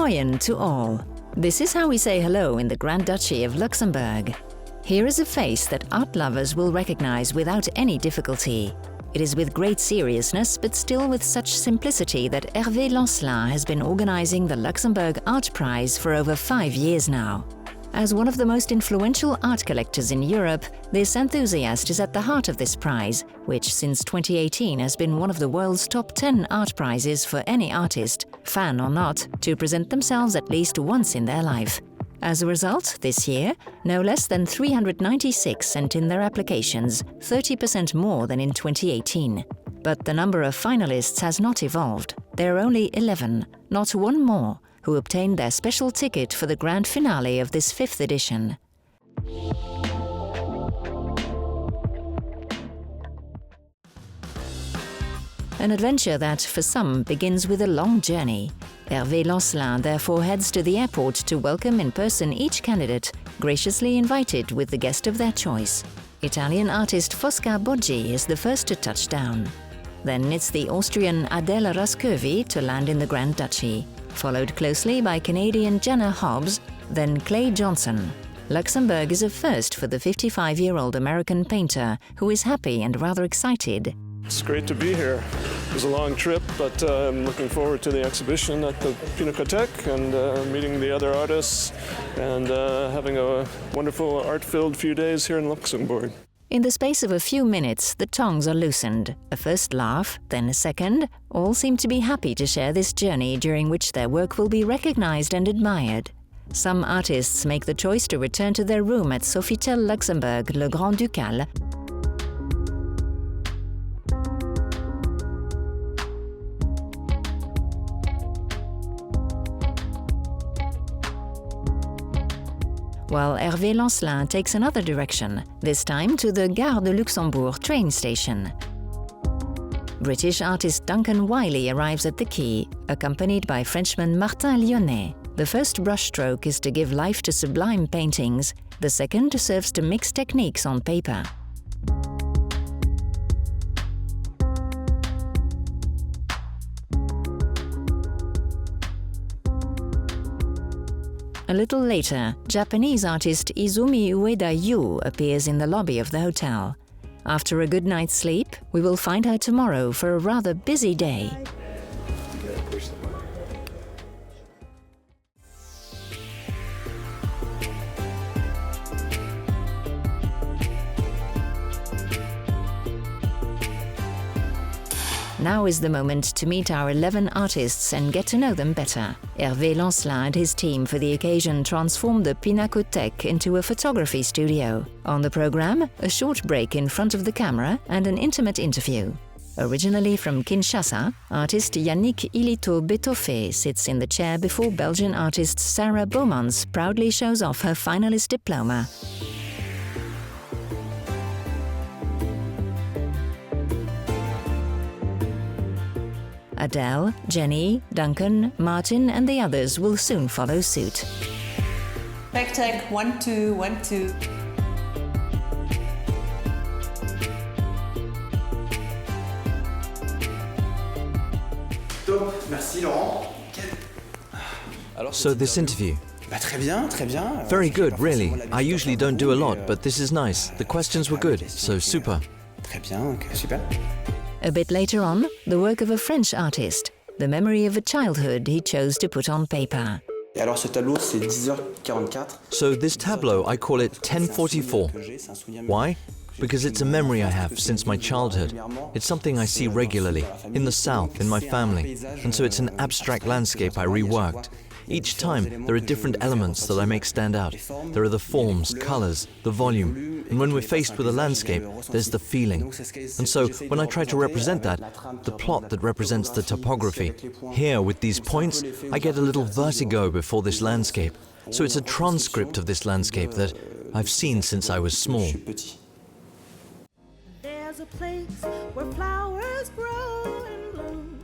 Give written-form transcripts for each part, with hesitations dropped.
moyen to all. This is how we say hello in the Grand Duchy of Luxembourg. Here is a face that art lovers will recognize without any difficulty. It is with great seriousness, but still with such simplicity that Hervé Lancelin has been organizing the Luxembourg Art Prize for over 5 years now. As one of the most influential art collectors in Europe, this enthusiast is at the heart of this prize, which since 2018 has been one of the world's top 10 art prizes for any artist, fan or not, to present themselves at least once in their life. As a result, this year, no less than 396 sent in their applications, 30% more than in 2018. But the number of finalists has not evolved. There are only 11, not one more, who obtained their special ticket for the grand finale of this 5th edition. An adventure that, for some, begins with a long journey. Hervé Lancelin therefore heads to the airport to welcome in person each candidate, graciously invited with the guest of their choice. Italian artist Fosca Boggi is the first to touch down. Then it's the Austrian Adele Rascovi to land in the Grand Duchy, followed closely by Canadian Jenna Hobbs, then Clay Johnson. Luxembourg is a first for the 55-year-old American painter, who is happy and rather excited. It's great to be here. It was a long trip, but I'm looking forward to the exhibition at the Pinakothek and meeting the other artists and having a wonderful art-filled few days here in Luxembourg. In the space of a few minutes, the tongues are loosened. A first laugh, then a second. All seem to be happy to share this journey during which their work will be recognized and admired. Some artists make the choice to return to their room at Sofitel Luxembourg, Le Grand Ducal. While Hervé Lancelin takes another direction, this time to the Gare de Luxembourg train station. British artist Duncan Wylie arrives at the quay, accompanied by Frenchman Martin Lyonnais. The first brushstroke is to give life to sublime paintings, the second serves to mix techniques on paper. A little later, Japanese artist Izumi Ueda Yu appears in the lobby of the hotel. After a good night's sleep, we will find her tomorrow for a rather busy day. Now is the moment to meet our 11 artists and get to know them better. Hervé Lancelin and his team for the occasion transformed the Pinakothek into a photography studio. On the program, a short break in front of the camera and an intimate interview. Originally from Kinshasa, artist Yannick Alito Betofe sits in the chair before Belgian artist Sara Bomans proudly shows off her finalist diploma. Adele, Jenny, Duncan, Martin and the others will soon follow suit. Back take, 1, 2, 1, 2. Top, merci Laurent. So this interview. Très bien, très bien. Very good, really. I usually don't do a lot, but this is nice. The questions were good, so super. Très bien, okay, super. A bit later on, the work of a French artist, the memory of a childhood he chose to put on paper. Et alors ce tableau, c'est 10h44. So this tableau, I call it 1044. Why? Because it's a memory I have since my childhood. It's something I see regularly, in the south, in my family, and so it's an abstract landscape I reworked. Each time, there are different elements that I make stand out. There are the forms, colors, the volume, and when we're faced with a landscape, there's the feeling. And so, when I try to represent that, the plot that represents the topography, here with these points, I get a little vertigo before this landscape. So it's a transcript of this landscape that I've seen since I was small. There's a place where flowers grow and bloom,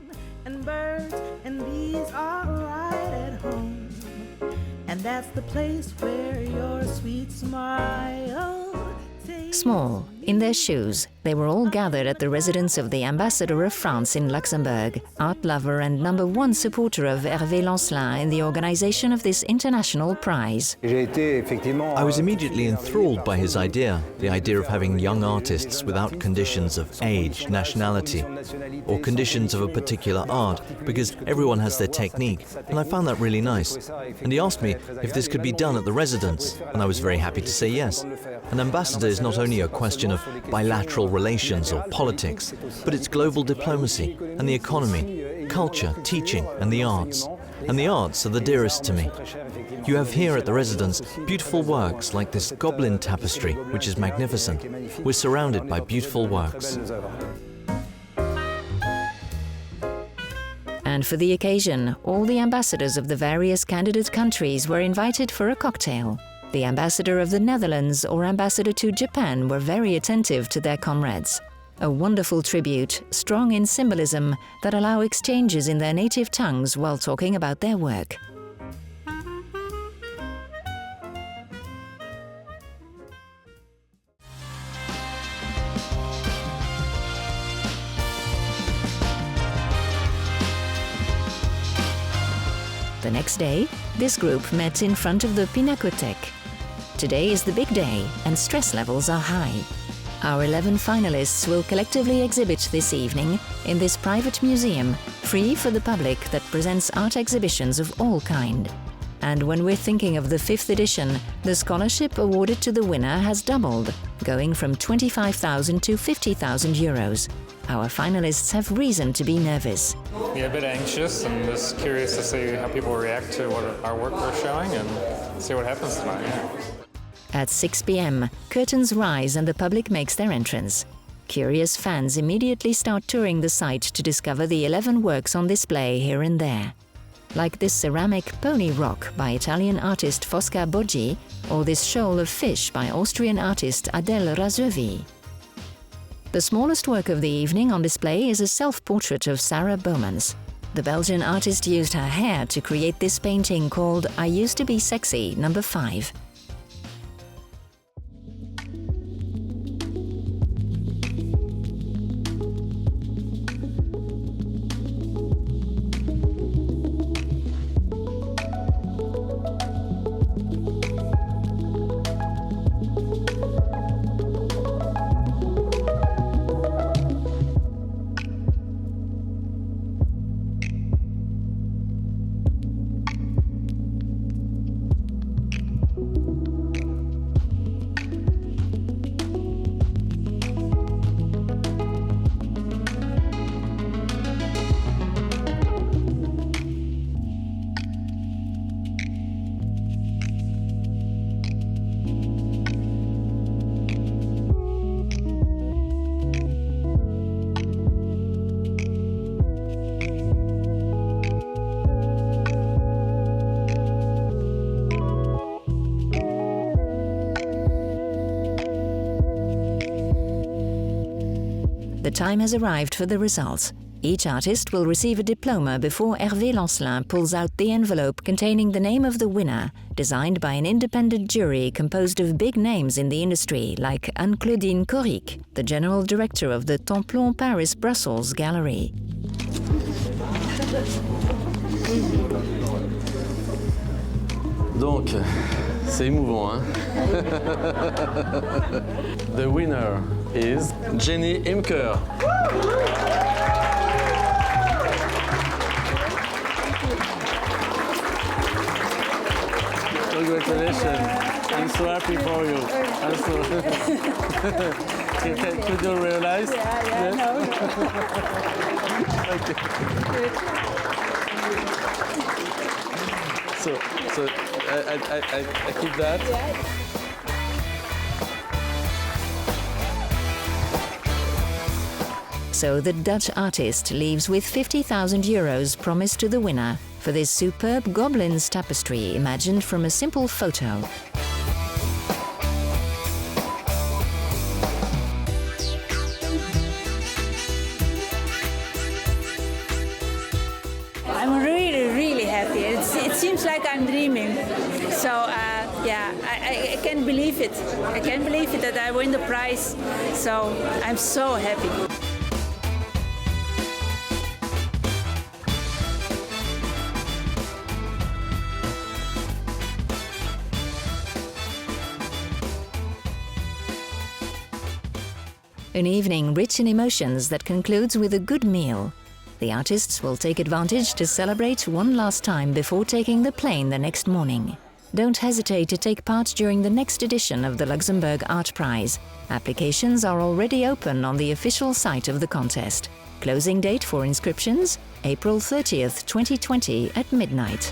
and birds and bees are right at home. And that's the place where your sweet smile takes Small, In their shoes, they were all gathered at the residence of the ambassador of France in Luxembourg, art lover and #1 supporter of Hervé Lancelin in the organization of this international prize. I was immediately enthralled by his idea, the idea of having young artists without conditions of age, nationality, or conditions of a particular art, because everyone has their technique, and I found that really nice. And he asked me if this could be done at the residence, and I was very happy to say yes. An ambassador is not only a question of bilateral relations or politics, but it's global diplomacy and the economy, culture, teaching and the arts. And the arts are the dearest to me. You have here at the residence beautiful works like this goblin tapestry, which is magnificent. We're surrounded by beautiful works. And for the occasion, all the ambassadors of the various candidate countries were invited for a cocktail. The ambassador of the Netherlands or ambassador to Japan were very attentive to their comrades. A wonderful tribute, strong in symbolism, that allow exchanges in their native tongues while talking about their work. The next day, this group met in front of the Pinacothèque. Today is the big day and stress levels are high. Our 11 finalists will collectively exhibit this evening in this private museum, free for the public, that presents art exhibitions of all kind. And when we're thinking of the 5th edition, the scholarship awarded to the winner has doubled, going from 25,000 to 50,000 euros. Our finalists have reason to be nervous. Yeah, a bit anxious and just curious to see how people react to what our work we're showing and see what happens tonight. Yeah. At 6 p.m, curtains rise and the public makes their entrance. Curious fans immediately start touring the site to discover the 11 works on display here and there. Like this ceramic pony rock by Italian artist Fosca Boggi, or this shoal of fish by Austrian artist Adele Razövi. The smallest work of the evening on display is a self-portrait of Sara Bomans. The Belgian artist used her hair to create this painting called I Used to Be Sexy, No. 5. The time has arrived for the results. Each artist will receive a diploma before Hervé Lancelin pulls out the envelope containing the name of the winner, designed by an independent jury composed of big names in the industry like Anne-Claudine Corric, the general director of the Templon Paris-Brussels Gallery. Donc, c'est émouvant, hein? The winner is Jenny Ymker. Congratulations. I'm so happy for you. I'm so Could you realize? Yeah, no. So I keep that. Yeah. So the Dutch artist leaves with 50,000 euros promised to the winner for this superb goblin's tapestry imagined from a simple photo. I'm really, really happy. It seems like I'm dreaming. So Yeah, I can't believe it. I can't believe it that I win the prize. So I'm so happy. An evening rich in emotions that concludes with a good meal. The artists will take advantage to celebrate one last time before taking the plane the next morning. Don't hesitate to take part during the next edition of the Luxembourg Art Prize. Applications are already open on the official site of the contest. Closing date for inscriptions, April 30th, 2020 at midnight.